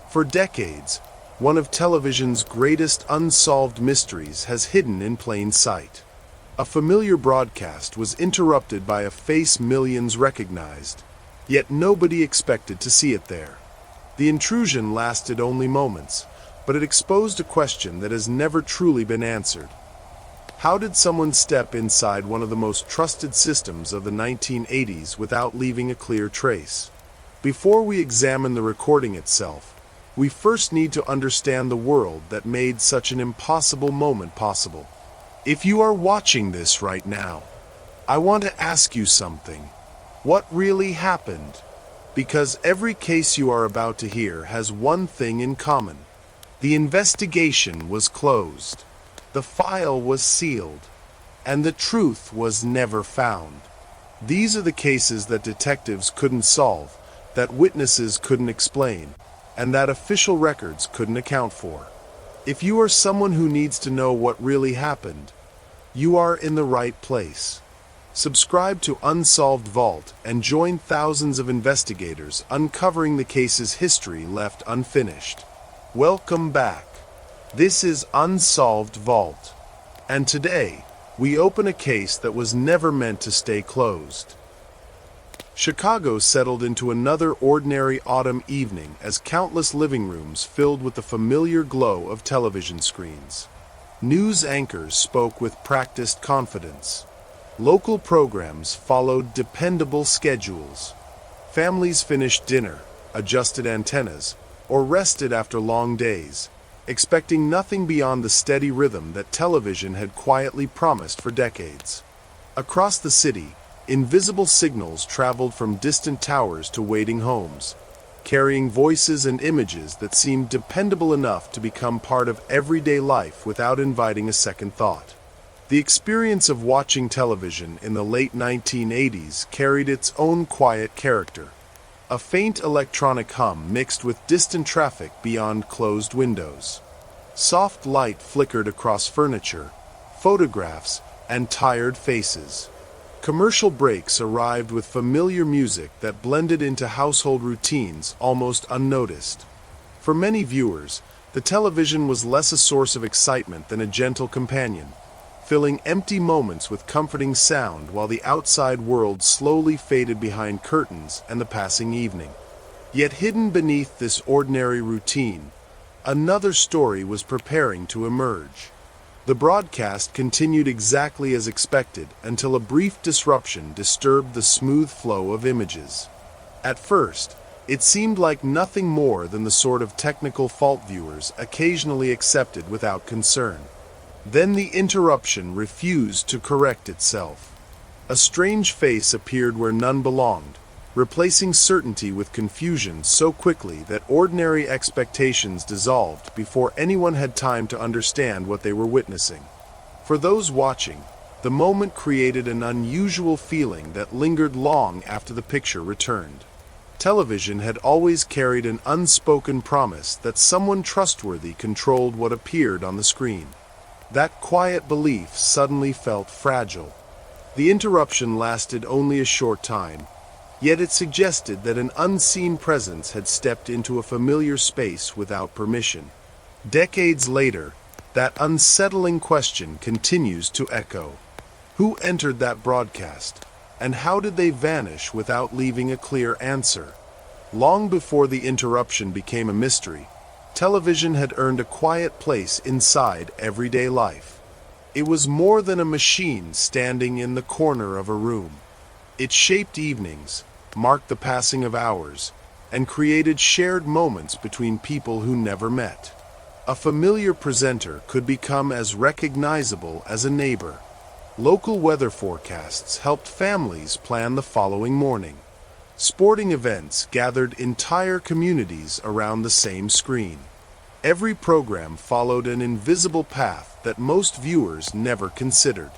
For decades, one of television's greatest unsolved mysteries has hidden in plain sight. A familiar broadcast was interrupted by a face millions recognized, yet nobody expected to see it there. The intrusion lasted only moments, but it exposed a question that has never truly been answered. How did someone step inside one of the most trusted systems of the 1980s without leaving a clear trace? Before we examine the recording itself, we first need to understand the world that made such an impossible moment possible. If you are watching this right now, I want to ask you something. What really happened? Because every case you are about to hear has one thing in common. The investigation was closed, the file was sealed, and the truth was never found. These are the cases that detectives couldn't solve, that witnesses couldn't explain, and that official records couldn't account for. If you are someone who needs to know what really happened, you are in the right place. Subscribe to Unsolved Vault and join thousands of investigators uncovering the case's history left unfinished. Welcome back. This is Unsolved Vault, and today we open a case that was never meant to stay closed. Chicago settled into another ordinary autumn evening as countless living rooms filled with the familiar glow of television screens. News anchors spoke with practiced confidence. Local programs followed dependable schedules. Families finished dinner, adjusted antennas, or rested after long days, expecting nothing beyond the steady rhythm that television had quietly promised for decades. Across the city, invisible signals traveled from distant towers to waiting homes, carrying voices and images that seemed dependable enough to become part of everyday life without inviting a second thought. The experience of watching television in the late 1980s carried its own quiet character. A faint electronic hum mixed with distant traffic beyond closed windows. Soft light flickered across furniture, photographs, and tired faces. Commercial breaks arrived with familiar music that blended into household routines almost unnoticed. For many viewers, the television was less a source of excitement than a gentle companion, filling empty moments with comforting sound while the outside world slowly faded behind curtains and the passing evening. Yet hidden beneath this ordinary routine, another story was preparing to emerge. The broadcast continued exactly as expected until a brief disruption disturbed the smooth flow of images. At first, it seemed like nothing more than the sort of technical fault viewers occasionally accepted without concern. Then the interruption refused to correct itself. A strange face appeared where none belonged, replacing certainty with confusion so quickly that ordinary expectations dissolved before anyone had time to understand what they were witnessing. For those watching, the moment created an unusual feeling that lingered long after the picture returned. Television had always carried an unspoken promise that someone trustworthy controlled what appeared on the screen. That quiet belief suddenly felt fragile. The interruption lasted only a short time, yet it suggested that an unseen presence had stepped into a familiar space without permission. Decades later, that unsettling question continues to echo. Who entered that broadcast, and how did they vanish without leaving a clear answer? Long before the interruption became a mystery, television had earned a quiet place inside everyday life. It was more than a machine standing in the corner of a room. It shaped evenings, marked the passing of hours, and created shared moments between people who never met. A familiar presenter could become as recognizable as a neighbor. Local weather forecasts helped families plan the following morning. Sporting events gathered entire communities around the same screen. Every program followed an invisible path that most viewers never considered.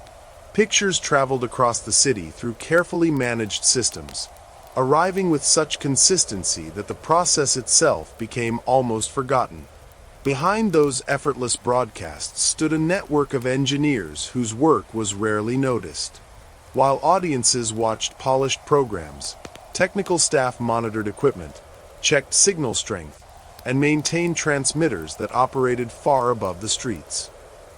Pictures traveled across the city through carefully managed systems, arriving with such consistency that the process itself became almost forgotten. Behind those effortless broadcasts stood a network of engineers whose work was rarely noticed. While audiences watched polished programs, technical staff monitored equipment, checked signal strength, and maintain transmitters that operated far above the streets.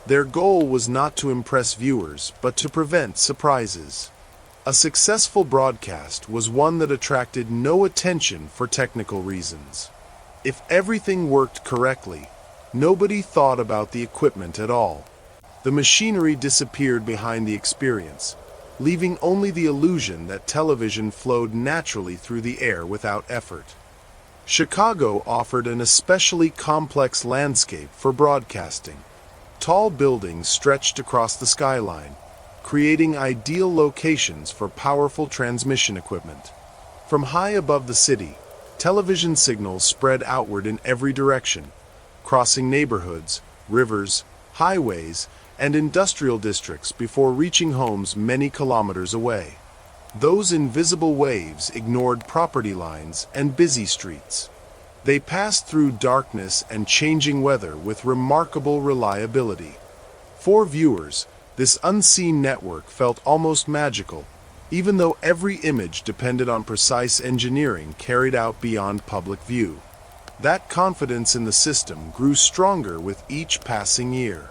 Their goal was not to impress viewers, but to prevent surprises. A successful broadcast was one that attracted no attention for technical reasons. If everything worked correctly, nobody thought about the equipment at all. The machinery disappeared behind the experience, leaving only the illusion that television flowed naturally through the air without effort. Chicago offered an especially complex landscape for broadcasting. Tall buildings stretched across the skyline, creating ideal locations for powerful transmission equipment. From high above the city, television signals spread outward in every direction, crossing neighborhoods, rivers, highways, and industrial districts before reaching homes many kilometers away. Those invisible waves ignored property lines and busy streets. They passed through darkness and changing weather with remarkable reliability. For viewers, this unseen network felt almost magical, even though every image depended on precise engineering carried out beyond public view. That confidence in the system grew stronger with each passing year.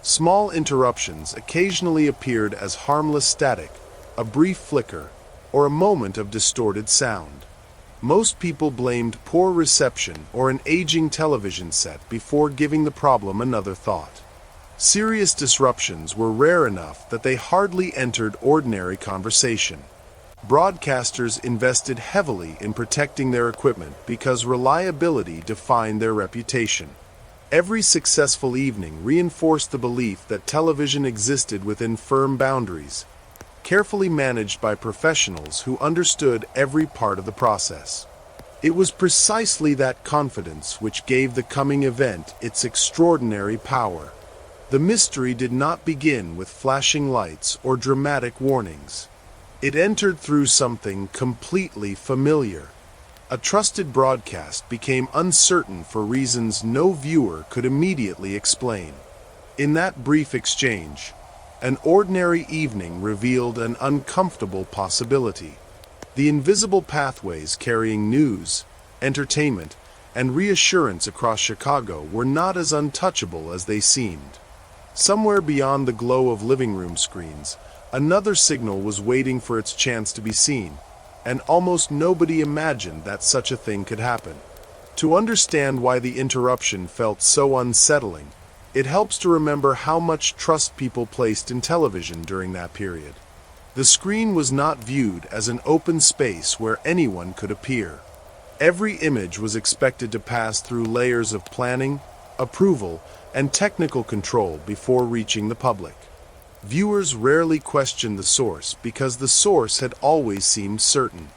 Small interruptions occasionally appeared as harmless static, a brief flicker, or a moment of distorted sound. Most people blamed poor reception or an aging television set before giving the problem another thought. Serious disruptions were rare enough that they hardly entered ordinary conversation. Broadcasters invested heavily in protecting their equipment because reliability defined their reputation. Every successful evening reinforced the belief that television existed within firm boundaries, carefully managed by professionals who understood every part of the process. It was precisely that confidence which gave the coming event its extraordinary power. The mystery did not begin with flashing lights or dramatic warnings. It entered through something completely familiar. A trusted broadcast became uncertain for reasons no viewer could immediately explain. In that brief exchange, an ordinary evening revealed an uncomfortable possibility. The invisible pathways carrying news, entertainment, and reassurance across Chicago were not as untouchable as they seemed. Somewhere beyond the glow of living room screens, another signal was waiting for its chance to be seen, and almost nobody imagined that such a thing could happen. To understand why the interruption felt so unsettling, it helps to remember how much trust people placed in television during that period. The screen was not viewed as an open space where anyone could appear. Every image was expected to pass through layers of planning, approval, and technical control before reaching the public. Viewers rarely questioned the source because the source had always seemed certain.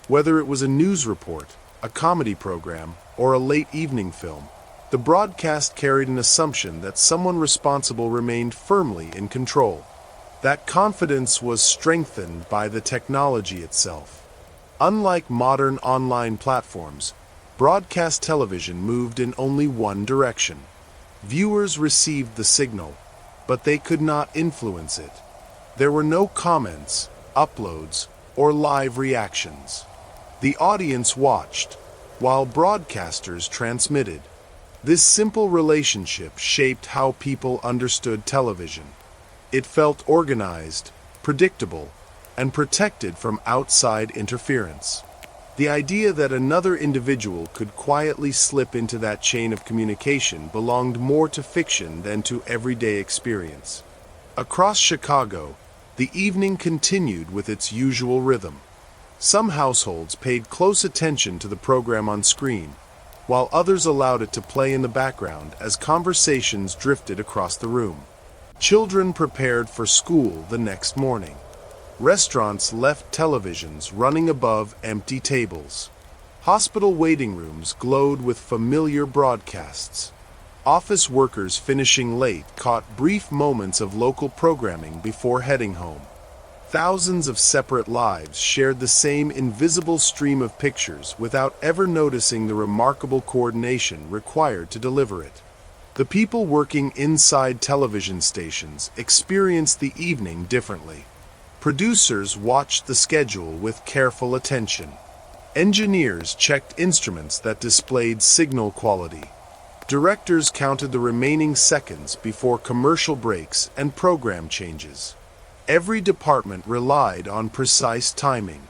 Whether it was a news report, a comedy program, or a late evening film, the broadcast carried an assumption that someone responsible remained firmly in control. That confidence was strengthened by the technology itself. Unlike modern online platforms, broadcast television moved in only one direction. Viewers received the signal, but they could not influence it. There were no comments, uploads, or live reactions. The audience watched, while broadcasters transmitted. This simple relationship shaped how people understood television. It felt organized, predictable, and protected from outside interference. The idea that another individual could quietly slip into that chain of communication belonged more to fiction than to everyday experience. Across Chicago, the evening continued with its usual rhythm. Some households paid close attention to the program on screen, while others allowed it to play in the background as conversations drifted across the room. Children prepared for school the next morning. Restaurants left televisions running above empty tables. Hospital waiting rooms glowed with familiar broadcasts. Office workers finishing late caught brief moments of local programming before heading home. Thousands of separate lives shared the same invisible stream of pictures without ever noticing the remarkable coordination required to deliver it. The people working inside television stations experienced the evening differently. Producers watched the schedule with careful attention. Engineers checked instruments that displayed signal quality. Directors counted the remaining seconds before commercial breaks and program changes. Every department relied on precise timing.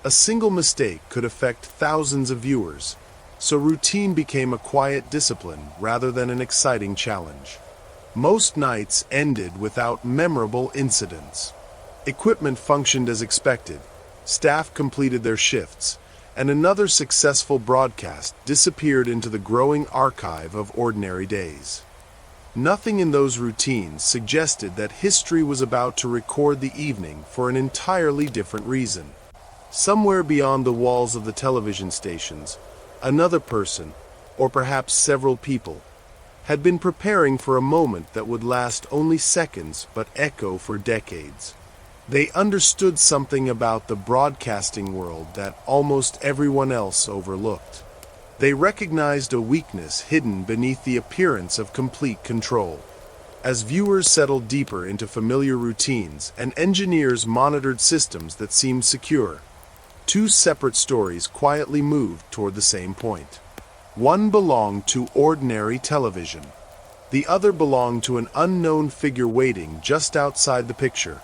A single mistake could affect thousands of viewers, so routine became a quiet discipline rather than an exciting challenge. Most nights ended without memorable incidents. Equipment functioned as expected, staff completed their shifts, and another successful broadcast disappeared into the growing archive of ordinary days. Nothing in those routines suggested that history was about to record the evening for an entirely different reason. Somewhere beyond the walls of the television stations, another person, or perhaps several people, had been preparing for a moment that would last only seconds but echo for decades. They understood something about the broadcasting world that almost everyone else overlooked. They recognized a weakness hidden beneath the appearance of complete control. As viewers settled deeper into familiar routines and engineers monitored systems that seemed secure, two separate stories quietly moved toward the same point. One belonged to ordinary television. The other belonged to an unknown figure waiting just outside the picture,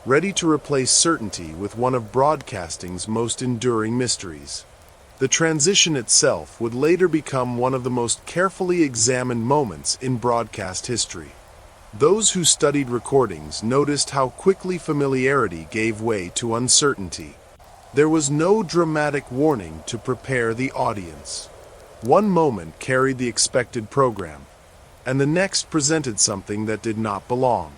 ready to replace certainty with one of broadcasting's most enduring mysteries. The transition itself would later become one of the most carefully examined moments in broadcast history. Those who studied recordings noticed how quickly familiarity gave way to uncertainty. There was no dramatic warning to prepare the audience. One moment carried the expected program, and the next presented something that did not belong.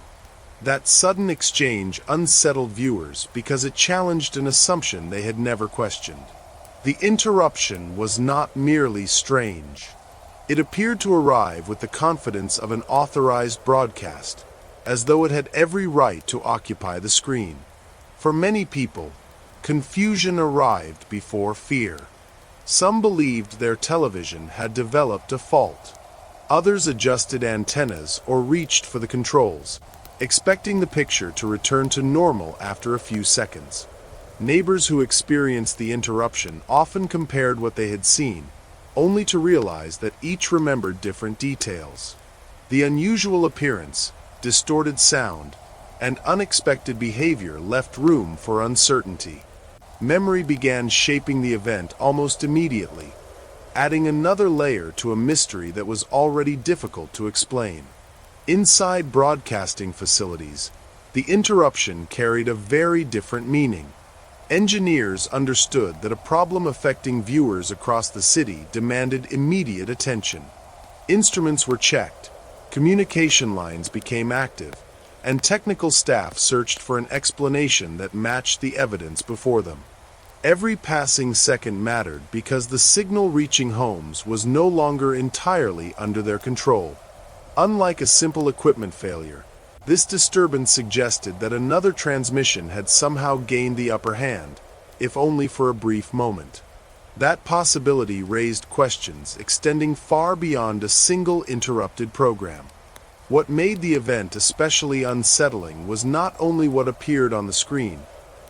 That sudden exchange unsettled viewers because it challenged an assumption they had never questioned. The interruption was not merely strange. It appeared to arrive with the confidence of an authorized broadcast, as though it had every right to occupy the screen. For many people, confusion arrived before fear. Some believed their television had developed a fault. Others adjusted antennas or reached for the controls, expecting the picture to return to normal after a few seconds. Neighbors who experienced the interruption often compared what they had seen, only to realize that each remembered different details. The unusual appearance, distorted sound, and unexpected behavior left room for uncertainty. Memory began shaping the event almost immediately, adding another layer to a mystery that was already difficult to explain. Inside broadcasting facilities, the interruption carried a very different meaning. Engineers understood that a problem affecting viewers across the city demanded immediate attention. Instruments were checked, communication lines became active, and technical staff searched for an explanation that matched the evidence before them. Every passing second mattered because the signal reaching homes was no longer entirely under their control. Unlike a simple equipment failure, this disturbance suggested that another transmission had somehow gained the upper hand, if only for a brief moment. That possibility raised questions extending far beyond a single interrupted program. What made the event especially unsettling was not only what appeared on the screen,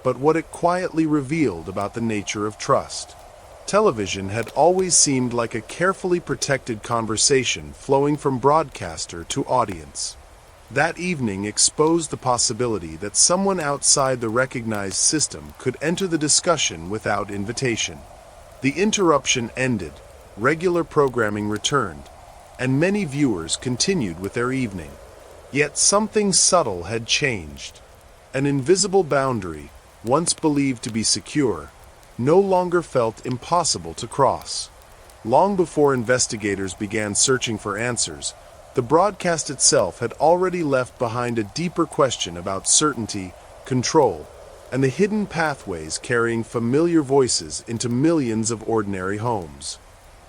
but what it quietly revealed about the nature of trust. Television had always seemed like a carefully protected conversation flowing from broadcaster to audience. That evening exposed the possibility that someone outside the recognized system could enter the discussion without invitation. The interruption ended, regular programming returned, and many viewers continued with their evening. Yet something subtle had changed. An invisible boundary, once believed to be secure, no longer felt impossible to cross. Long before investigators began searching for answers, the broadcast itself had already left behind a deeper question about certainty, control, and the hidden pathways carrying familiar voices into millions of ordinary homes.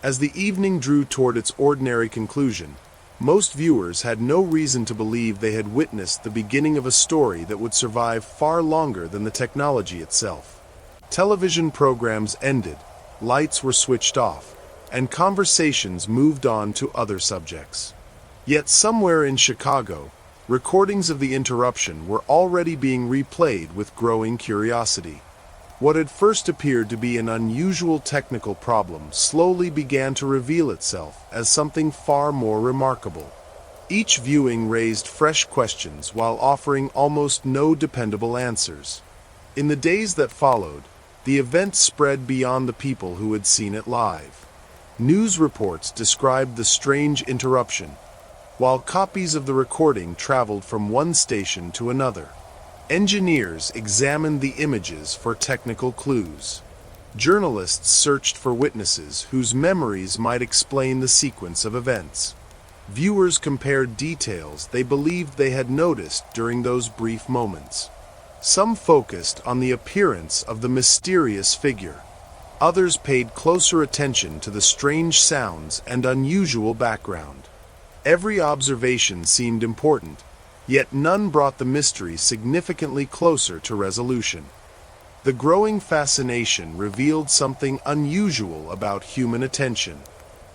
As the evening drew toward its ordinary conclusion, most viewers had no reason to believe they had witnessed the beginning of a story that would survive far longer than the technology itself. Television programs ended, lights were switched off, and conversations moved on to other subjects. Yet somewhere in Chicago, recordings of the interruption were already being replayed with growing curiosity. What had first appeared to be an unusual technical problem slowly began to reveal itself as something far more remarkable. Each viewing raised fresh questions while offering almost no dependable answers. In the days that followed, the event spread beyond the people who had seen it live. News reports described the strange interruption, while copies of the recording traveled from one station to another. Engineers examined the images for technical clues. Journalists searched for witnesses whose memories might explain the sequence of events. Viewers compared details they believed they had noticed during those brief moments. Some focused on the appearance of the mysterious figure. Others paid closer attention to the strange sounds and unusual background. Every observation seemed important, yet none brought the mystery significantly closer to resolution. The growing fascination revealed something unusual about human attention.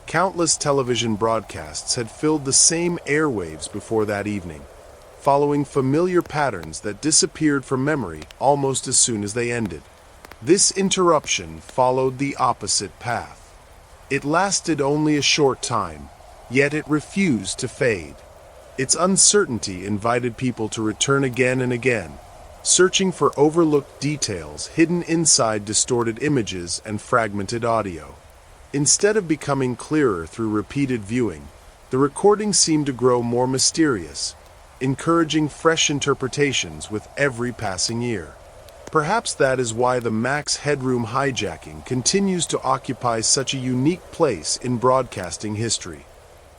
Countless television broadcasts had filled the same airwaves before that evening, following familiar patterns that disappeared from memory almost as soon as they ended. This interruption followed the opposite path. It lasted only a short time, yet it refused to fade. Its uncertainty invited people to return again and again, searching for overlooked details hidden inside distorted images and fragmented audio. Instead of becoming clearer through repeated viewing, the recording seemed to grow more mysterious, encouraging fresh interpretations with every passing year. Perhaps that is why the Max Headroom hijacking continues to occupy such a unique place in broadcasting history.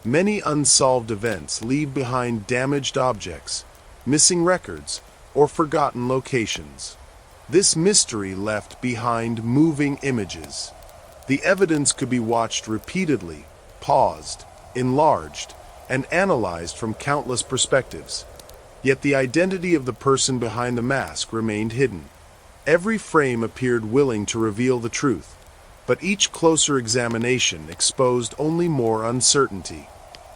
Many unsolved events leave behind damaged objects, missing records, or forgotten locations. This mystery left behind moving images. The evidence could be watched repeatedly, paused, enlarged, and analyzed from countless perspectives. Yet the identity of the person behind the mask remained hidden. Every frame appeared willing to reveal the truth, but each closer examination exposed only more uncertainty.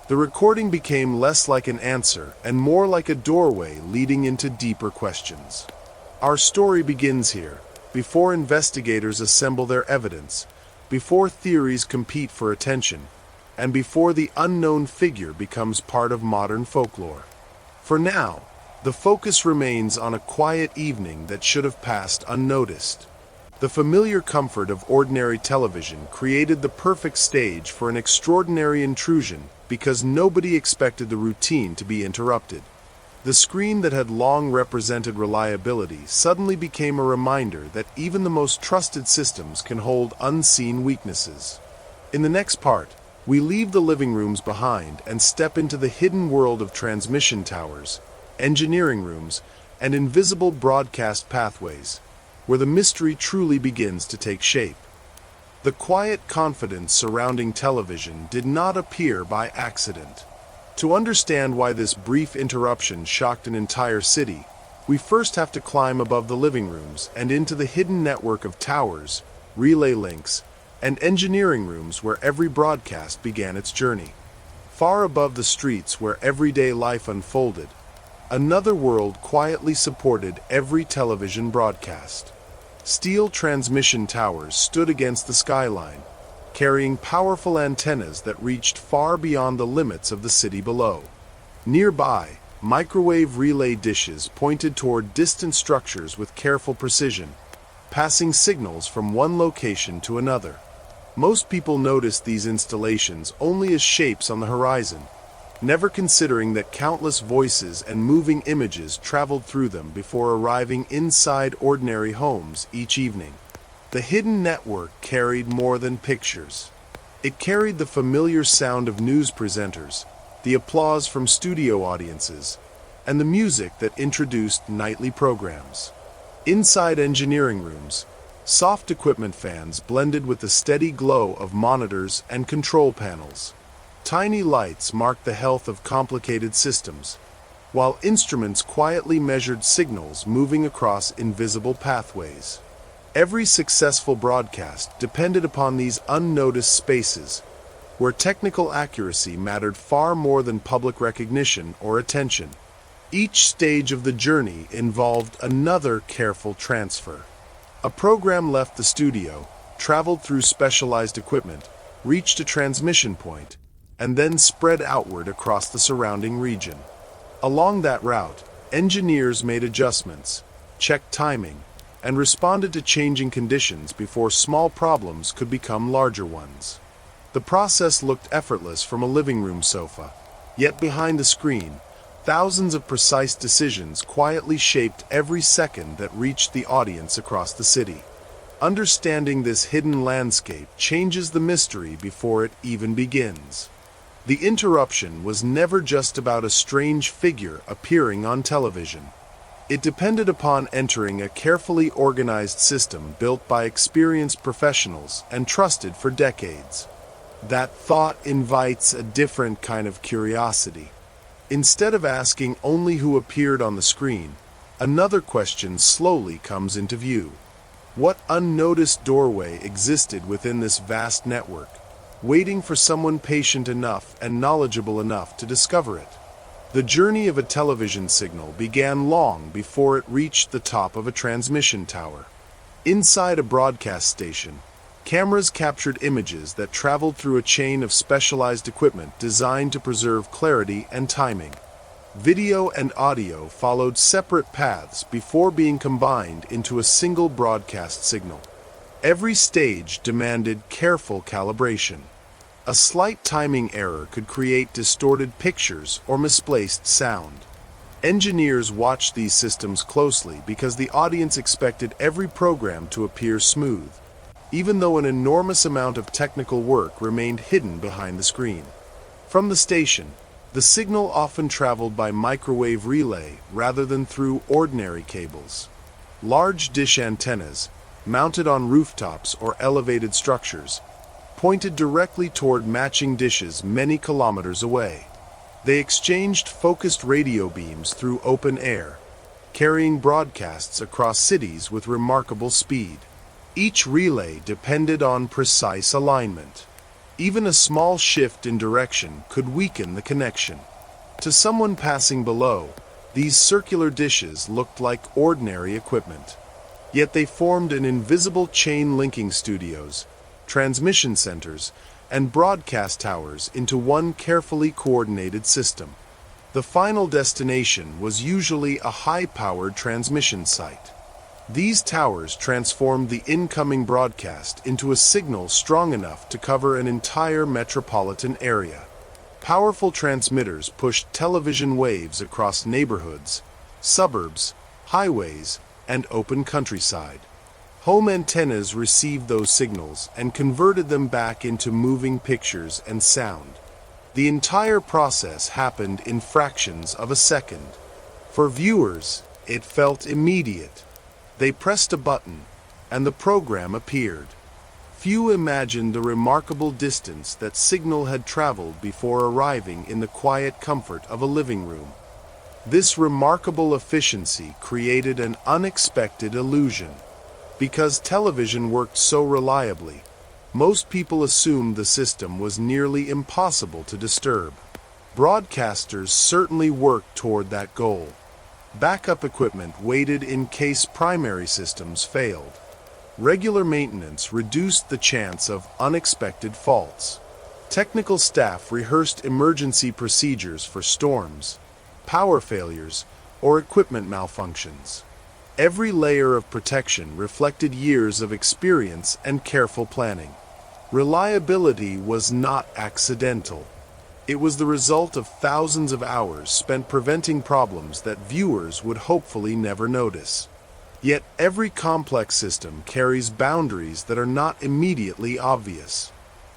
The recording became less like an answer and more like a doorway leading into deeper questions. Our story begins here, before investigators assemble their evidence, before theories compete for attention, and before the unknown figure becomes part of modern folklore. For now, the focus remains on a quiet evening that should have passed unnoticed. The familiar comfort of ordinary television created the perfect stage for an extraordinary intrusion because nobody expected the routine to be interrupted. The screen that had long represented reliability suddenly became a reminder that even the most trusted systems can hold unseen weaknesses. In the next part, we leave the living rooms behind and step into the hidden world of transmission towers, engineering rooms, and invisible broadcast pathways, where the mystery truly begins to take shape. The quiet confidence surrounding television did not appear by accident. To understand why this brief interruption shocked an entire city, we first have to climb above the living rooms and into the hidden network of towers, relay links, and engineering rooms where every broadcast began its journey. Far above the streets where everyday life unfolded, another world quietly supported every television broadcast. Steel transmission towers stood against the skyline, carrying powerful antennas that reached far beyond the limits of the city below. Nearby, microwave relay dishes pointed toward distant structures with careful precision, passing signals from one location to another. Most people noticed these installations only as shapes on the horizon, never considering that countless voices and moving images traveled through them before arriving inside ordinary homes each evening. The hidden network carried more than pictures. It carried the familiar sound of news presenters, the applause from studio audiences, and the music that introduced nightly programs. Inside engineering rooms, soft equipment fans blended with the steady glow of monitors and control panels. Tiny lights marked the health of complicated systems, while instruments quietly measured signals moving across invisible pathways. Every successful broadcast depended upon these unnoticed spaces, where technical accuracy mattered far more than public recognition or attention. Each stage of the journey involved another careful transfer. A program left the studio, traveled through specialized equipment, reached a transmission point, and then spread outward across the surrounding region. Along that route, engineers made adjustments, checked timing, and responded to changing conditions before small problems could become larger ones. The process looked effortless from a living room sofa, yet behind the screen, thousands of precise decisions quietly shaped every second that reached the audience across the city. Understanding this hidden landscape changes the mystery before it even begins. The interruption was never just about a strange figure appearing on television. It depended upon entering a carefully organized system built by experienced professionals and trusted for decades. That thought invites a different kind of curiosity. Instead of asking only who appeared on the screen, another question slowly comes into view. What unnoticed doorway existed within this vast network, waiting for someone patient enough and knowledgeable enough to discover it? The journey of a television signal began long before it reached the top of a transmission tower. Inside a broadcast station, cameras captured images that traveled through a chain of specialized equipment designed to preserve clarity and timing. Video and audio followed separate paths before being combined into a single broadcast signal. Every stage demanded careful calibration. A slight timing error could create distorted pictures or misplaced sound. Engineers watched these systems closely because the audience expected every program to appear smooth, even though an enormous amount of technical work remained hidden behind the screen. From the station, the signal often traveled by microwave relay rather than through ordinary cables. Large dish antennas, mounted on rooftops or elevated structures, pointed directly toward matching dishes many kilometers away. They exchanged focused radio beams through open air, carrying broadcasts across cities with remarkable speed. Each relay depended on precise alignment. Even a small shift in direction could weaken the connection. To someone passing below, these circular dishes looked like ordinary equipment. Yet they formed an invisible chain linking studios, transmission centers, and broadcast towers into one carefully coordinated system. The final destination was usually a high-powered transmission site. These towers transformed the incoming broadcast into a signal strong enough to cover an entire metropolitan area. Powerful transmitters pushed television waves across neighborhoods, suburbs, highways, and open countryside. Home antennas received those signals and converted them back into moving pictures and sound. The entire process happened in fractions of a second. For viewers, it felt immediate. They pressed a button, and the program appeared. Few imagined the remarkable distance that signal had traveled before arriving in the quiet comfort of a living room. This remarkable efficiency created an unexpected illusion. Because television worked so reliably, most people assumed the system was nearly impossible to disturb. Broadcasters certainly worked toward that goal. Backup equipment waited in case primary systems failed. Regular maintenance reduced the chance of unexpected faults. Technical staff rehearsed emergency procedures for storms, power failures, or equipment malfunctions. Every layer of protection reflected years of experience and careful planning. Reliability was not accidental. It was the result of thousands of hours spent preventing problems that viewers would hopefully never notice. Yet every complex system carries boundaries that are not immediately obvious.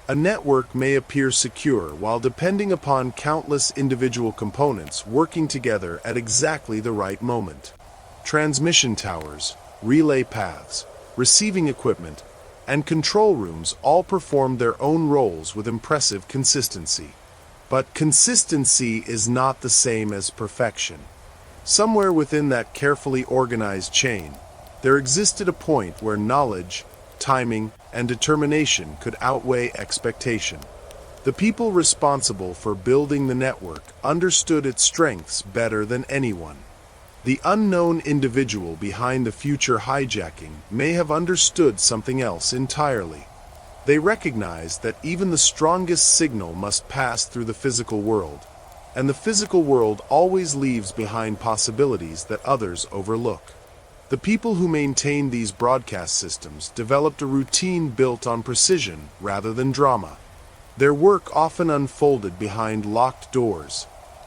A network may appear secure while depending upon countless individual components working together at exactly the right moment. Transmission towers, relay paths, receiving equipment, and control rooms all performed their own roles with impressive consistency. But consistency is not the same as perfection. Somewhere within that carefully organized chain, there existed a point where knowledge, timing, and determination could outweigh expectation. The people responsible for building the network understood its strengths better than anyone. The unknown individual behind the future hijacking may have understood something else entirely. They recognized that even the strongest signal must pass through the physical world, and the physical world always leaves behind possibilities that others overlook. The people who maintained these broadcast systems developed a routine built on precision rather than drama. Their work often unfolded behind locked doors,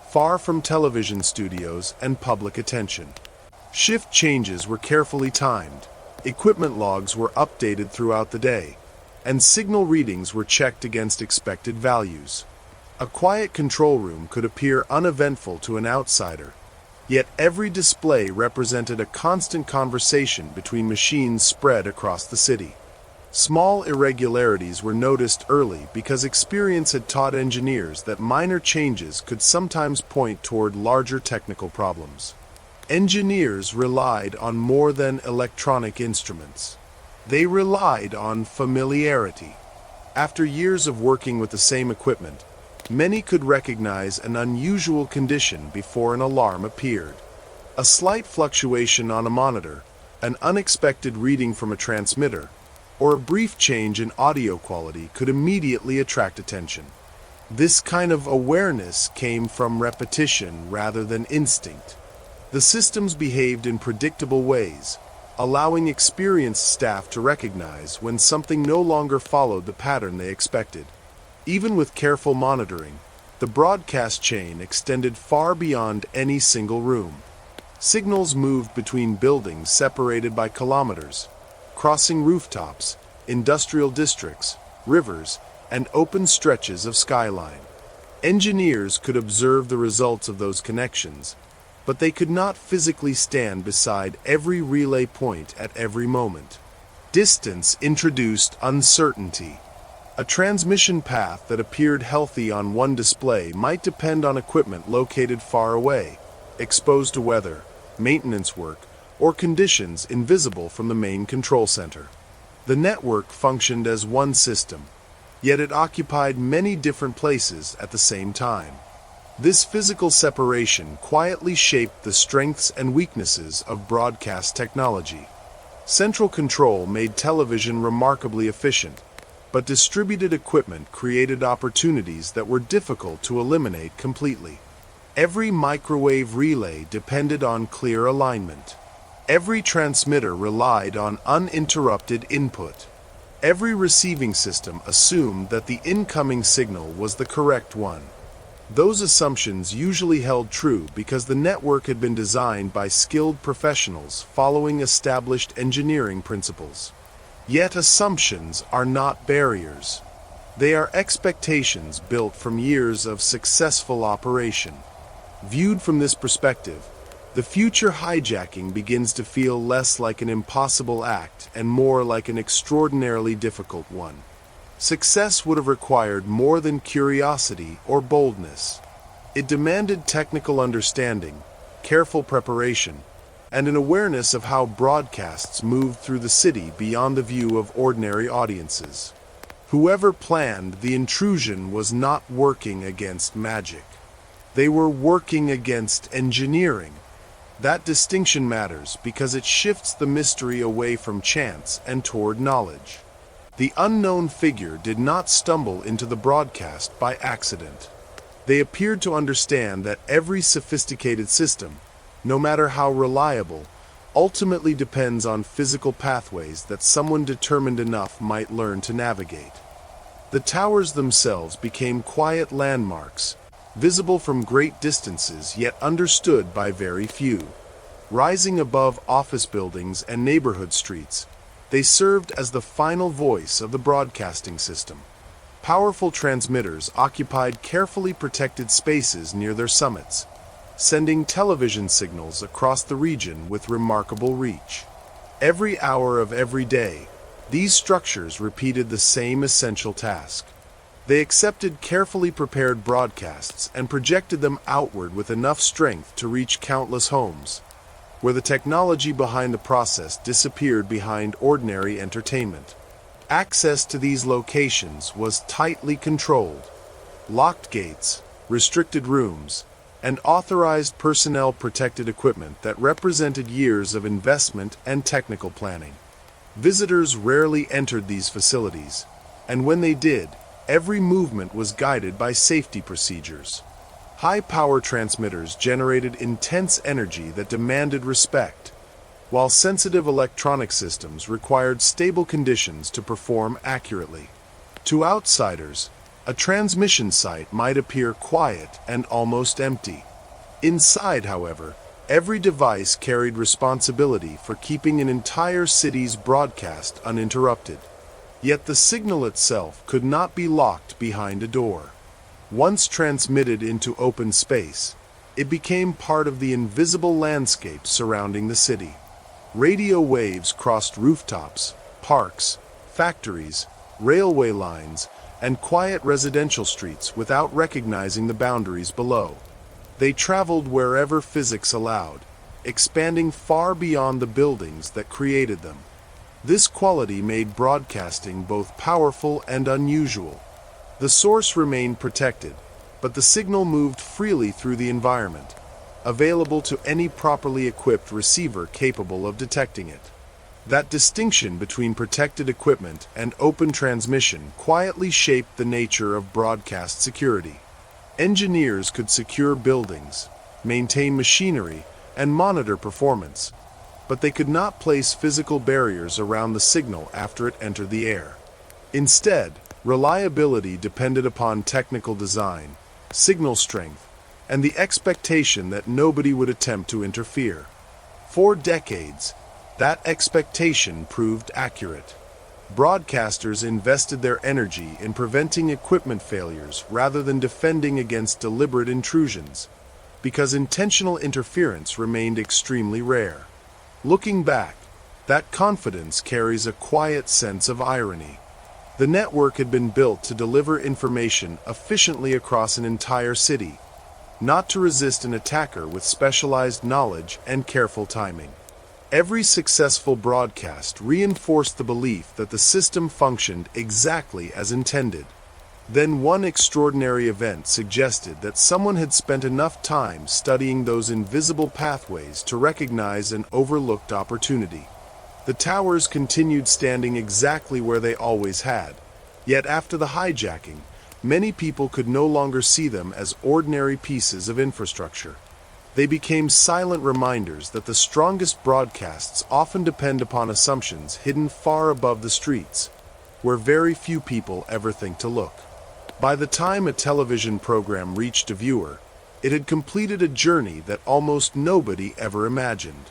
far from television studios and public attention. Shift changes were carefully timed, equipment logs were updated throughout the day, and signal readings were checked against expected values. A quiet control room could appear uneventful to an outsider, yet every display represented a constant conversation between machines spread across the city. Small irregularities were noticed early because experience had taught engineers that minor changes could sometimes point toward larger technical problems. Engineers relied on more than electronic instruments. They relied on familiarity. After years of working with the same equipment, many could recognize an unusual condition before an alarm appeared. A slight fluctuation on a monitor, an unexpected reading from a transmitter, or a brief change in audio quality could immediately attract attention. This kind of awareness came from repetition rather than instinct. The systems behaved in predictable ways, allowing experienced staff to recognize when something no longer followed the pattern they expected. Even with careful monitoring, the broadcast chain extended far beyond any single room. Signals moved between buildings separated by kilometers, crossing rooftops, industrial districts, rivers, and open stretches of skyline. Engineers could observe the results of those connections, but they could not physically stand beside every relay point at every moment. Distance introduced uncertainty. A transmission path that appeared healthy on one display might depend on equipment located far away, exposed to weather, maintenance work, or conditions invisible from the main control center. The network functioned as one system, yet it occupied many different places at the same time. This physical separation quietly shaped the strengths and weaknesses of broadcast technology. Central control made television remarkably efficient, but distributed equipment created opportunities that were difficult to eliminate completely. Every microwave relay depended on clear alignment. Every transmitter relied on uninterrupted input. Every receiving system assumed that the incoming signal was the correct one. Those assumptions usually held true because the network had been designed by skilled professionals following established engineering principles. Yet assumptions are not barriers. They are expectations built from years of successful operation. Viewed from this perspective, the future hijacking begins to feel less like an impossible act and more like an extraordinarily difficult one. Success would have required more than curiosity or boldness. It demanded technical understanding, careful preparation, and an awareness of how broadcasts moved through the city beyond the view of ordinary audiences. Whoever planned the intrusion was not working against magic. They were working against engineering. That distinction matters because it shifts the mystery away from chance and toward knowledge. The unknown figure did not stumble into the broadcast by accident. They appeared to understand that every sophisticated system, no matter how reliable, ultimately depends on physical pathways that someone determined enough might learn to navigate. The towers themselves became quiet landmarks, visible from great distances yet understood by very few. Rising above office buildings and neighborhood streets, they served as the final voice of the broadcasting system. Powerful transmitters occupied carefully protected spaces near their summits, sending television signals across the region with remarkable reach. Every hour of every day, these structures repeated the same essential task. They accepted carefully prepared broadcasts and projected them outward with enough strength to reach countless homes, where the technology behind the process disappeared behind ordinary entertainment. Access to these locations was tightly controlled. Locked gates, restricted rooms, and authorized personnel protected equipment that represented years of investment and technical planning. Visitors rarely entered these facilities, and when they did, every movement was guided by safety procedures. High-power transmitters generated intense energy that demanded respect, while sensitive electronic systems required stable conditions to perform accurately. To outsiders, a transmission site might appear quiet and almost empty. Inside, however, every device carried responsibility for keeping an entire city's broadcast uninterrupted. Yet the signal itself could not be locked behind a door. Once transmitted into open space, it became part of the invisible landscape surrounding the city. Radio waves crossed rooftops, parks, factories, railway lines, and quiet residential streets without recognizing the boundaries below. They traveled wherever physics allowed, expanding far beyond the buildings that created them. This quality made broadcasting both powerful and unusual. The source remained protected, but the signal moved freely through the environment, available to any properly equipped receiver capable of detecting it. That distinction between protected equipment and open transmission quietly shaped the nature of broadcast security. Engineers could secure buildings, maintain machinery, and monitor performance, but they could not place physical barriers around the signal after it entered the air. Instead, reliability depended upon technical design, signal strength, and the expectation that nobody would attempt to interfere. For decades, that expectation proved accurate. Broadcasters invested their energy in preventing equipment failures rather than defending against deliberate intrusions, because intentional interference remained extremely rare. Looking back, that confidence carries a quiet sense of irony. The network had been built to deliver information efficiently across an entire city, not to resist an attacker with specialized knowledge and careful timing. Every successful broadcast reinforced the belief that the system functioned exactly as intended. Then one extraordinary event suggested that someone had spent enough time studying those invisible pathways to recognize an overlooked opportunity. The towers continued standing exactly where they always had, yet after the hijacking, many people could no longer see them as ordinary pieces of infrastructure. They became silent reminders that the strongest broadcasts often depend upon assumptions hidden far above the streets, where very few people ever think to look. By the time a television program reached a viewer, it had completed a journey that almost nobody ever imagined.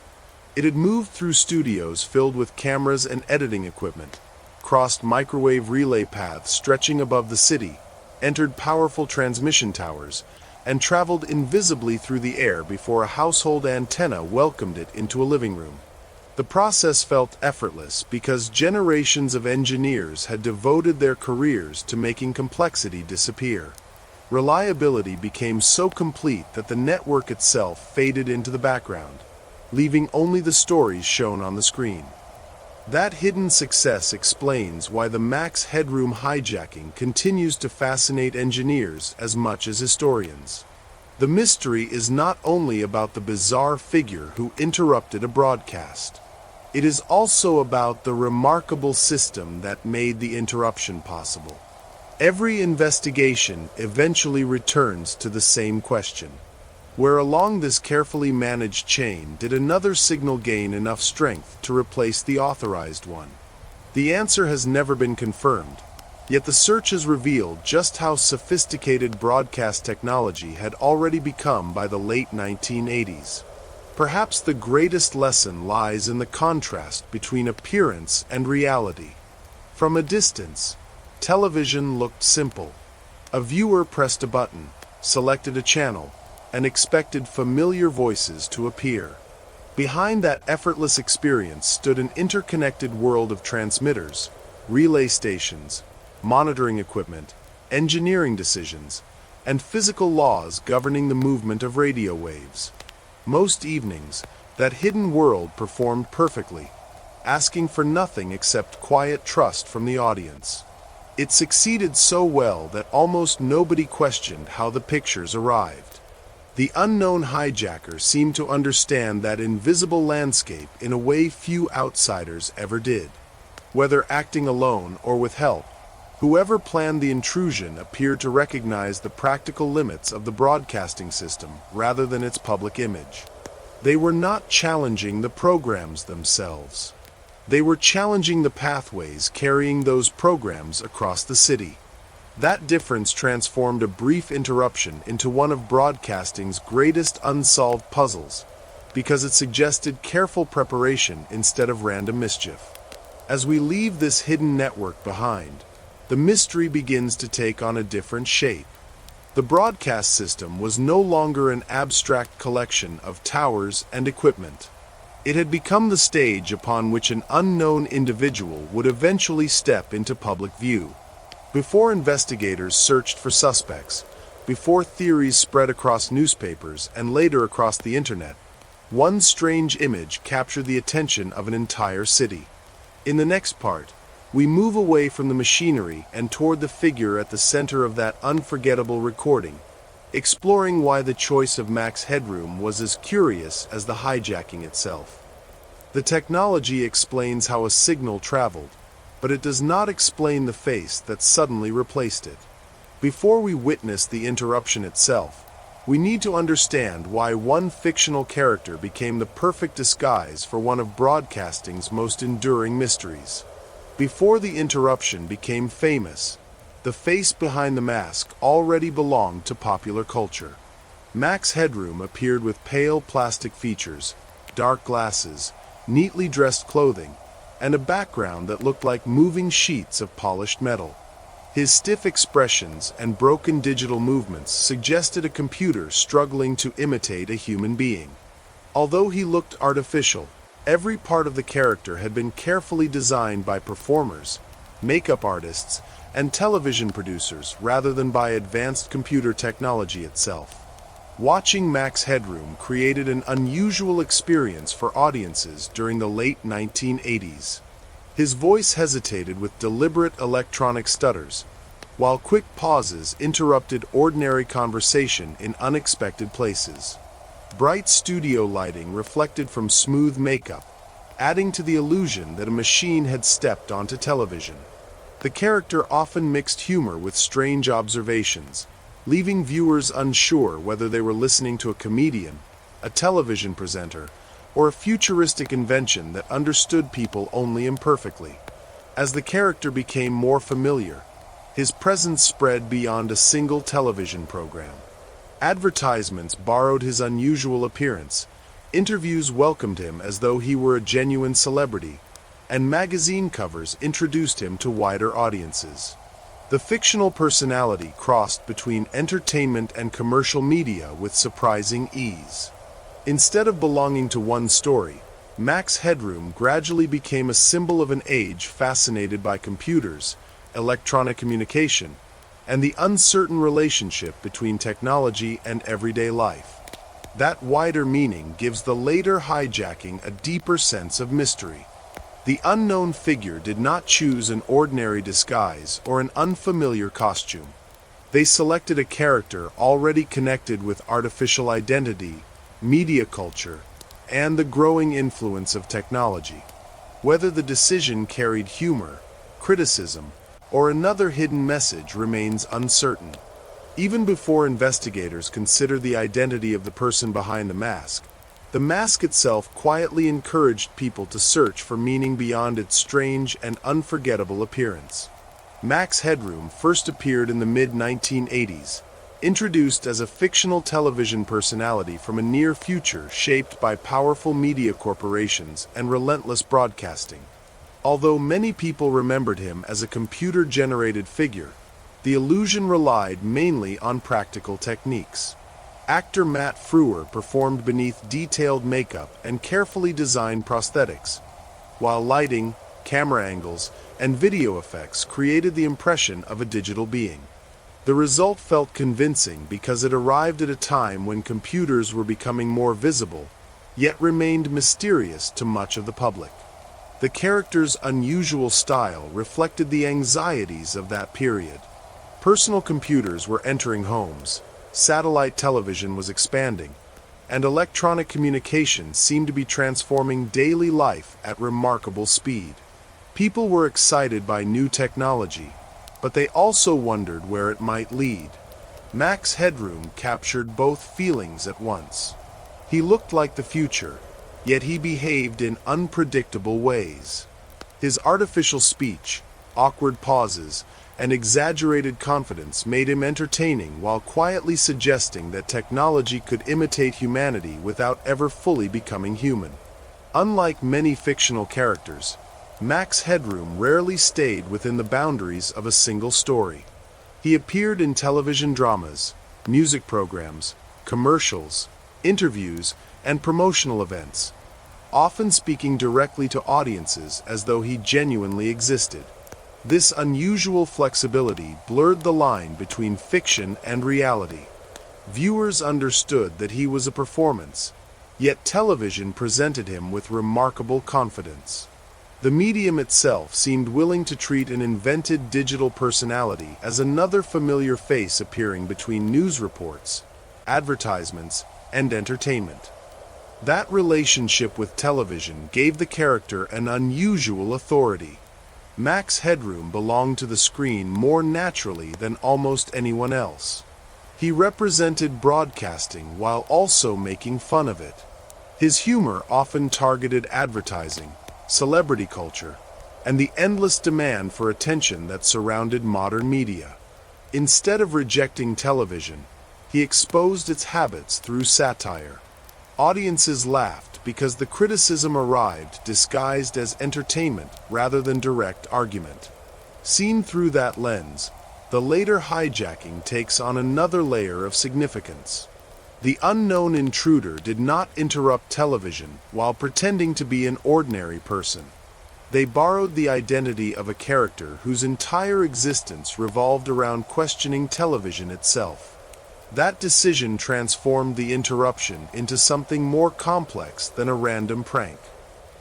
It had moved through studios filled with cameras and editing equipment, crossed microwave relay paths stretching above the city, entered powerful transmission towers, and traveled invisibly through the air before a household antenna welcomed it into a living room. The process felt effortless because generations of engineers had devoted their careers to making complexity disappear. Reliability became so complete that the network itself faded into the background, leaving only the stories shown on the screen. That hidden success explains why the Max Headroom hijacking continues to fascinate engineers as much as historians. The mystery is not only about the bizarre figure who interrupted a broadcast. It is also about the remarkable system that made the interruption possible. Every investigation eventually returns to the same question. Where along this carefully managed chain did another signal gain enough strength to replace the authorized one? The answer has never been confirmed, yet the search has revealed just how sophisticated broadcast technology had already become by the late 1980s. Perhaps the greatest lesson lies in the contrast between appearance and reality. From a distance, television looked simple. A viewer pressed a button, selected a channel, and expected familiar voices to appear. Behind that effortless experience stood an interconnected world of transmitters, relay stations, monitoring equipment, engineering decisions, and physical laws governing the movement of radio waves. Most evenings, that hidden world performed perfectly, asking for nothing except quiet trust from the audience. It succeeded so well that almost nobody questioned how the pictures arrived. The unknown hijacker seemed to understand that invisible landscape in a way few outsiders ever did. Whether acting alone or with help, whoever planned the intrusion appeared to recognize the practical limits of the broadcasting system rather than its public image. They were not challenging the programs themselves. They were challenging the pathways carrying those programs across the city. That difference transformed a brief interruption into one of broadcasting's greatest unsolved puzzles, because it suggested careful preparation instead of random mischief. As we leave this hidden network behind, the mystery begins to take on a different shape. The broadcast system was no longer an abstract collection of towers and equipment. It had become the stage upon which an unknown individual would eventually step into public view. Before investigators searched for suspects, before theories spread across newspapers and later across the internet, one strange image captured the attention of an entire city. In the next part, we move away from the machinery and toward the figure at the center of that unforgettable recording, exploring why the choice of Max Headroom was as curious as the hijacking itself. The technology explains how a signal traveled, but it does not explain the face that suddenly replaced it. Before we witness the interruption itself, we need to understand why one fictional character became the perfect disguise for one of broadcasting's most enduring mysteries. Before the interruption became famous, the face behind the mask already belonged to popular culture. Max Headroom appeared with pale plastic features, dark glasses, neatly dressed clothing, and a background that looked like moving sheets of polished metal. His stiff expressions and broken digital movements suggested a computer struggling to imitate a human being. Although he looked artificial, every part of the character had been carefully designed by performers, makeup artists, and television producers rather than by advanced computer technology itself. Watching Max Headroom created an unusual experience for audiences during the late 1980s. His voice hesitated with deliberate electronic stutters, while quick pauses interrupted ordinary conversation in unexpected places. Bright studio lighting reflected from smooth makeup, adding to the illusion that a machine had stepped onto television. The character often mixed humor with strange observations, leaving viewers unsure whether they were listening to a comedian, a television presenter, or a futuristic invention that understood people only imperfectly. As the character became more familiar, his presence spread beyond a single television program. Advertisements borrowed his unusual appearance, interviews welcomed him as though he were a genuine celebrity, and magazine covers introduced him to wider audiences. The fictional personality crossed between entertainment and commercial media with surprising ease. Instead of belonging to one story, Max Headroom gradually became a symbol of an age fascinated by computers, electronic communication, and the uncertain relationship between technology and everyday life. That wider meaning gives the later hijacking a deeper sense of mystery. The unknown figure did not choose an ordinary disguise or an unfamiliar costume. They selected a character already connected with artificial identity, media culture, and the growing influence of technology. Whether the decision carried humor, criticism, or another hidden message remains uncertain. Even before investigators consider the identity of the person behind the mask itself quietly encouraged people to search for meaning beyond its strange and unforgettable appearance. Max Headroom first appeared in the mid-1980s, introduced as a fictional television personality from a near future shaped by powerful media corporations and relentless broadcasting. Although many people remembered him as a computer-generated figure, the illusion relied mainly on practical techniques. Actor Matt Frewer performed beneath detailed makeup and carefully designed prosthetics, while lighting, camera angles, and video effects created the impression of a digital being. The result felt convincing because it arrived at a time when computers were becoming more visible, yet remained mysterious to much of the public. The character's unusual style reflected the anxieties of that period. Personal computers were entering homes, satellite television was expanding, and electronic communication seemed to be transforming daily life at remarkable speed. People were excited by new technology, but they also wondered where it might lead. Max Headroom captured both feelings at once. He looked like the future, yet he behaved in unpredictable ways. His artificial speech, awkward pauses, and exaggerated confidence made him entertaining while quietly suggesting that technology could imitate humanity without ever fully becoming human. Unlike many fictional characters, Max Headroom rarely stayed within the boundaries of a single story. He appeared in television dramas, music programs, commercials, interviews, and promotional events, often speaking directly to audiences as though he genuinely existed. This unusual flexibility blurred the line between fiction and reality. Viewers understood that he was a performance, yet television presented him with remarkable confidence. The medium itself seemed willing to treat an invented digital personality as another familiar face appearing between news reports, advertisements, and entertainment. That relationship with television gave the character an unusual authority. Max Headroom belonged to the screen more naturally than almost anyone else. He represented broadcasting while also making fun of it. His humor often targeted advertising, celebrity culture, and the endless demand for attention that surrounded modern media. Instead of rejecting television, he exposed its habits through satire. Audiences laughed because the criticism arrived disguised as entertainment rather than direct argument. Seen through that lens, the later hijacking takes on another layer of significance. The unknown intruder did not interrupt television while pretending to be an ordinary person. They borrowed the identity of a character whose entire existence revolved around questioning television itself. That decision transformed the interruption into something more complex than a random prank.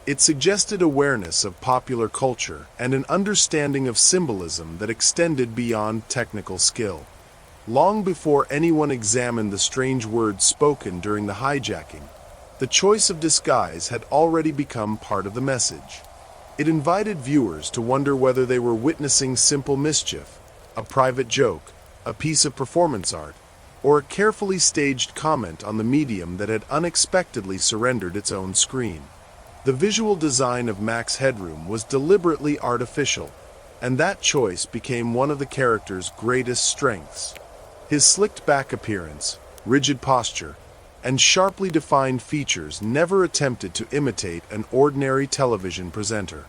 It suggested awareness of popular culture and an understanding of symbolism that extended beyond technical skill. Long before anyone examined the strange words spoken during the hijacking, the choice of disguise had already become part of the message. It invited viewers to wonder whether they were witnessing simple mischief, a private joke, a piece of performance art, or a carefully staged comment on the medium that had unexpectedly surrendered its own screen. The visual design of Max Headroom was deliberately artificial, and that choice became one of the character's greatest strengths. His slicked-back appearance, rigid posture, and sharply defined features never attempted to imitate an ordinary television presenter.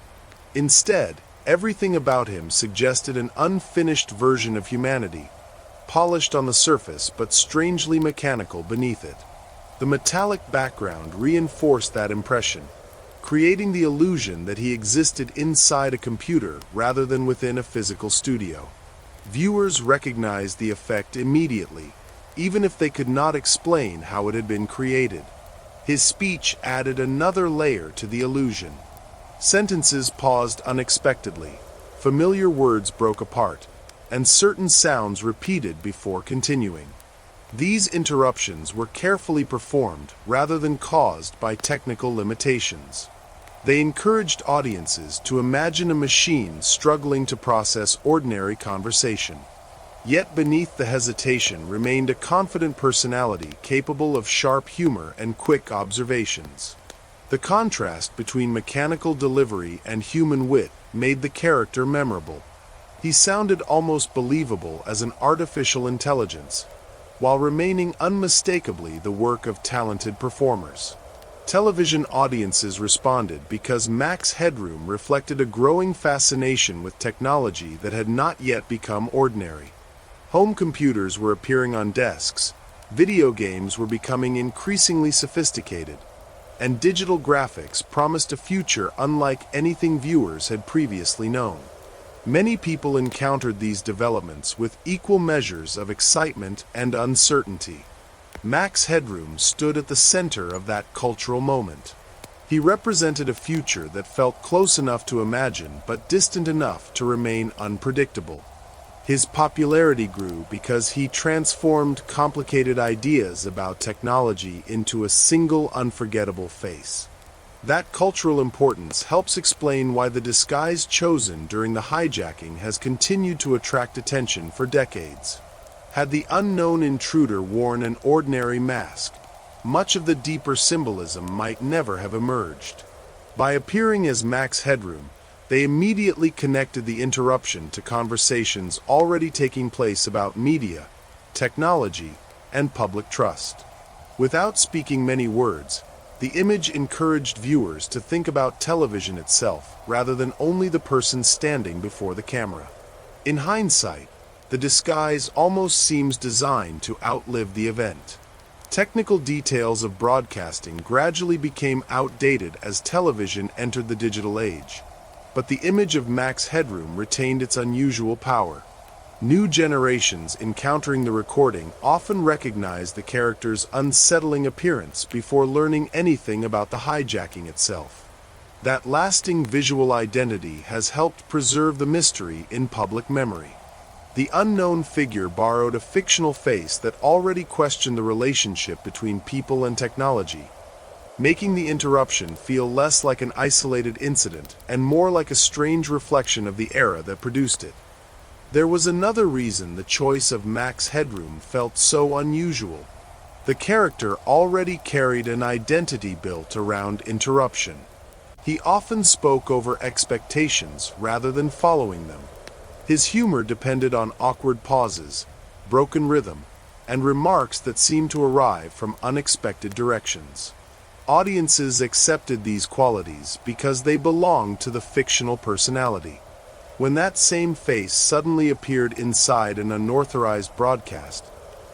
Instead, everything about him suggested an unfinished version of humanity, polished on the surface but strangely mechanical beneath it. The metallic background reinforced that impression, creating the illusion that he existed inside a computer rather than within a physical studio. Viewers recognized the effect immediately, even if they could not explain how it had been created. His speech added another layer to the illusion. Sentences paused unexpectedly, familiar words broke apart, and certain sounds repeated before continuing. These interruptions were carefully performed rather than caused by technical limitations. They encouraged audiences to imagine a machine struggling to process ordinary conversation. Yet beneath the hesitation remained a confident personality capable of sharp humor and quick observations. The contrast between mechanical delivery and human wit made the character memorable. He sounded almost believable as an artificial intelligence, while remaining unmistakably the work of talented performers. Television audiences responded because Max Headroom reflected a growing fascination with technology that had not yet become ordinary. Home computers were appearing on desks, video games were becoming increasingly sophisticated, and digital graphics promised a future unlike anything viewers had previously known. Many people encountered these developments with equal measures of excitement and uncertainty. Max Headroom stood at the center of that cultural moment. He represented a future that felt close enough to imagine but distant enough to remain unpredictable. His popularity grew because he transformed complicated ideas about technology into a single unforgettable face. That cultural importance helps explain why the disguise chosen during the hijacking has continued to attract attention for decades. Had the unknown intruder worn an ordinary mask, much of the deeper symbolism might never have emerged. By appearing as Max Headroom, they immediately connected the interruption to conversations already taking place about media, technology, and public trust. Without speaking many words, the image encouraged viewers to think about television itself rather than only the person standing before the camera. In hindsight, the disguise almost seems designed to outlive the event. Technical details of broadcasting gradually became outdated as television entered the digital age. But the image of Max Headroom retained its unusual power. New generations encountering the recording often recognize the character's unsettling appearance before learning anything about the hijacking itself. That lasting visual identity has helped preserve the mystery in public memory. The unknown figure borrowed a fictional face that already questioned the relationship between people and technology, making the interruption feel less like an isolated incident and more like a strange reflection of the era that produced it. There was another reason the choice of Max Headroom felt so unusual. The character already carried an identity built around interruption. He often spoke over expectations rather than following them. His humor depended on awkward pauses, broken rhythm, and remarks that seemed to arrive from unexpected directions. Audiences accepted these qualities because they belonged to the fictional personality. When that same face suddenly appeared inside an unauthorized broadcast,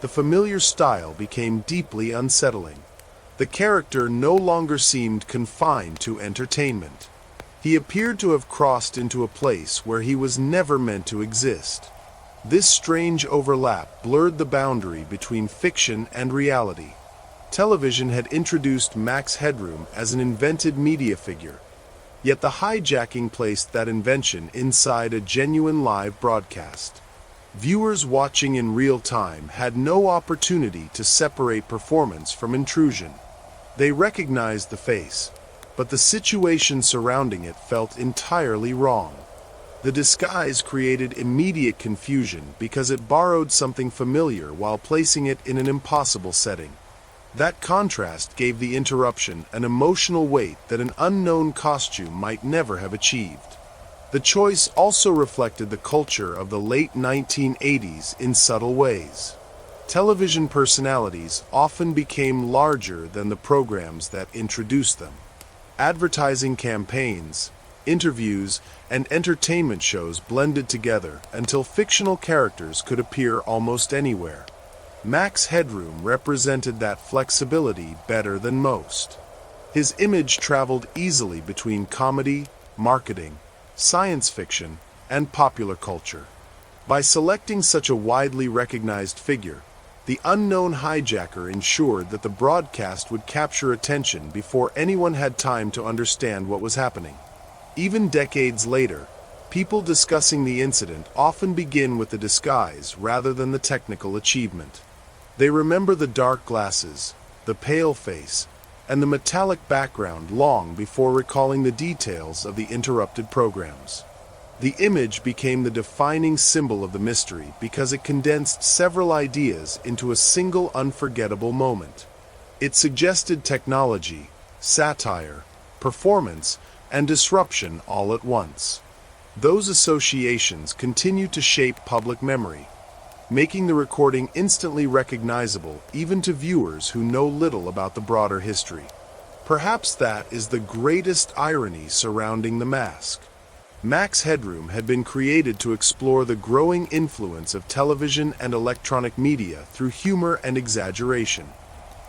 the familiar style became deeply unsettling. The character no longer seemed confined to entertainment. He appeared to have crossed into a place where he was never meant to exist. This strange overlap blurred the boundary between fiction and reality. Television had introduced Max Headroom as an invented media figure, yet the hijacking placed that invention inside a genuine live broadcast. Viewers watching in real time had no opportunity to separate performance from intrusion. They recognized the face, but the situation surrounding it felt entirely wrong. The disguise created immediate confusion because it borrowed something familiar while placing it in an impossible setting. That contrast gave the interruption an emotional weight that an unknown costume might never have achieved. The choice also reflected the culture of the late 1980s in subtle ways. Television personalities often became larger than the programs that introduced them. Advertising campaigns, interviews, and entertainment shows blended together until fictional characters could appear almost anywhere. Max Headroom represented that flexibility better than most. His image traveled easily between comedy, marketing, science fiction, and popular culture. By selecting such a widely recognized figure, the unknown hijacker ensured that the broadcast would capture attention before anyone had time to understand what was happening. Even decades later, people discussing the incident often begin with the disguise rather than the technical achievement. They remember the dark glasses, the pale face, and the metallic background long before recalling the details of the interrupted programs. The image became the defining symbol of the mystery because it condensed several ideas into a single unforgettable moment. It suggested technology, satire, performance, and disruption all at once. Those associations continue to shape public memory, making the recording instantly recognizable even to viewers who know little about the broader history. Perhaps that is the greatest irony surrounding the mask. Max Headroom had been created to explore the growing influence of television and electronic media through humor and exaggeration.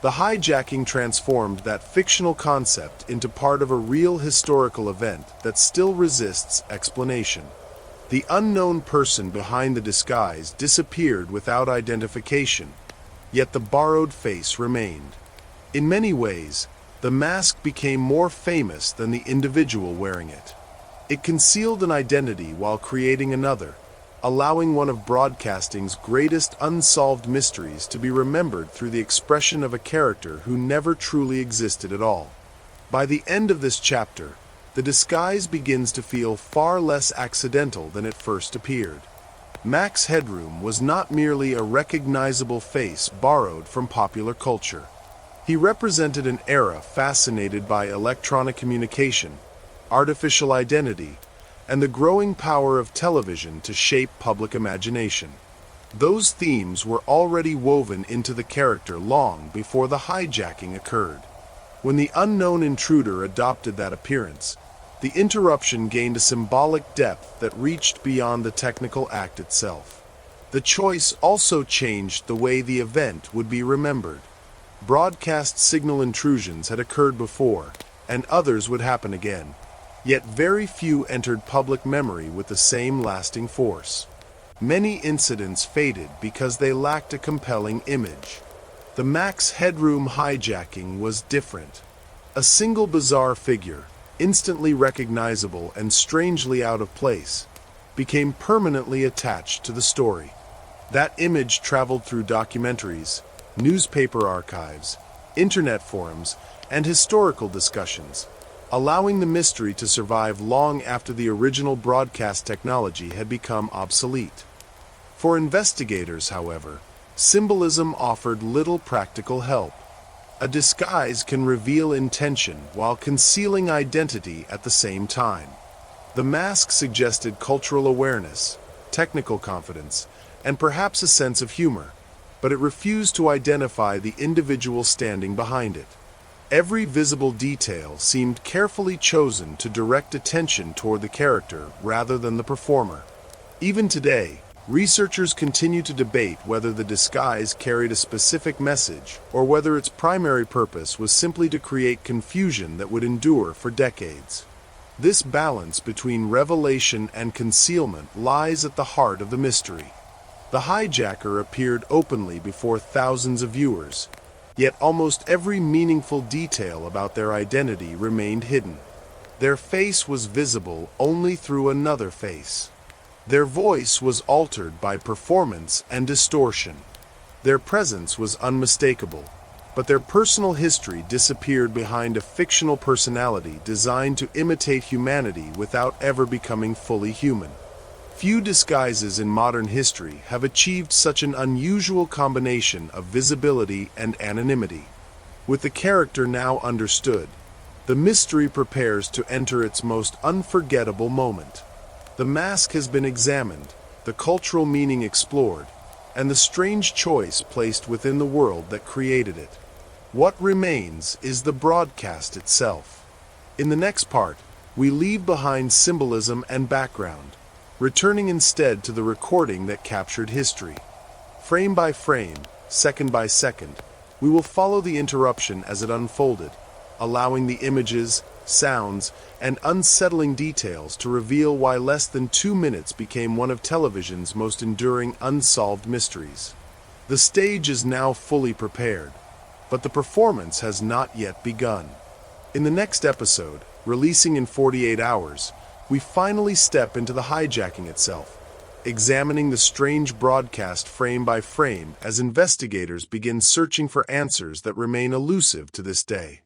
The hijacking transformed that fictional concept into part of a real historical event that still resists explanation. The unknown person behind the disguise disappeared without identification, yet the borrowed face remained. In many ways, the mask became more famous than the individual wearing it. It concealed an identity while creating another, allowing one of broadcasting's greatest unsolved mysteries to be remembered through the expression of a character who never truly existed at all. By the end of this chapter, the disguise begins to feel far less accidental than it first appeared. Max Headroom was not merely a recognizable face borrowed from popular culture. He represented an era fascinated by electronic communication, artificial identity, and the growing power of television to shape public imagination. Those themes were already woven into the character long before the hijacking occurred. When the unknown intruder adopted that appearance, the interruption gained a symbolic depth that reached beyond the technical act itself. The choice also changed the way the event would be remembered. Broadcast signal intrusions had occurred before, and others would happen again. Yet very few entered public memory with the same lasting force. Many incidents faded because they lacked a compelling image. The Max Headroom hijacking was different. A single bizarre figure, instantly recognizable and strangely out of place, became permanently attached to the story. That image traveled through documentaries, newspaper archives, internet forums, and historical discussions, allowing the mystery to survive long after the original broadcast technology had become obsolete. For investigators, however, symbolism offered little practical help. A disguise can reveal intention while concealing identity at the same time. The mask suggested cultural awareness, technical confidence, and perhaps a sense of humor, but it refused to identify the individual standing behind it. Every visible detail seemed carefully chosen to direct attention toward the character rather than the performer. Even today, researchers continue to debate whether the disguise carried a specific message or whether its primary purpose was simply to create confusion that would endure for decades. This balance between revelation and concealment lies at the heart of the mystery. The hijacker appeared openly before thousands of viewers, yet almost every meaningful detail about their identity remained hidden. Their face was visible only through another face. Their voice was altered by performance and distortion. Their presence was unmistakable, but their personal history disappeared behind a fictional personality designed to imitate humanity without ever becoming fully human. Few disguises in modern history have achieved such an unusual combination of visibility and anonymity. With the character now understood, the mystery prepares to enter its most unforgettable moment. The mask has been examined, the cultural meaning explored, and the strange choice placed within the world that created it. What remains is the broadcast itself. In the next part, we leave behind symbolism and background, returning instead to the recording that captured history. Frame by frame, second by second, we will follow the interruption as it unfolded, allowing the images, sounds, and unsettling details to reveal why less than 2 minutes became one of television's most enduring unsolved mysteries. The stage is now fully prepared, but the performance has not yet begun. In the next episode, releasing in 48 hours, we finally step into the hijacking itself, examining the strange broadcast frame by frame as investigators begin searching for answers that remain elusive to this day.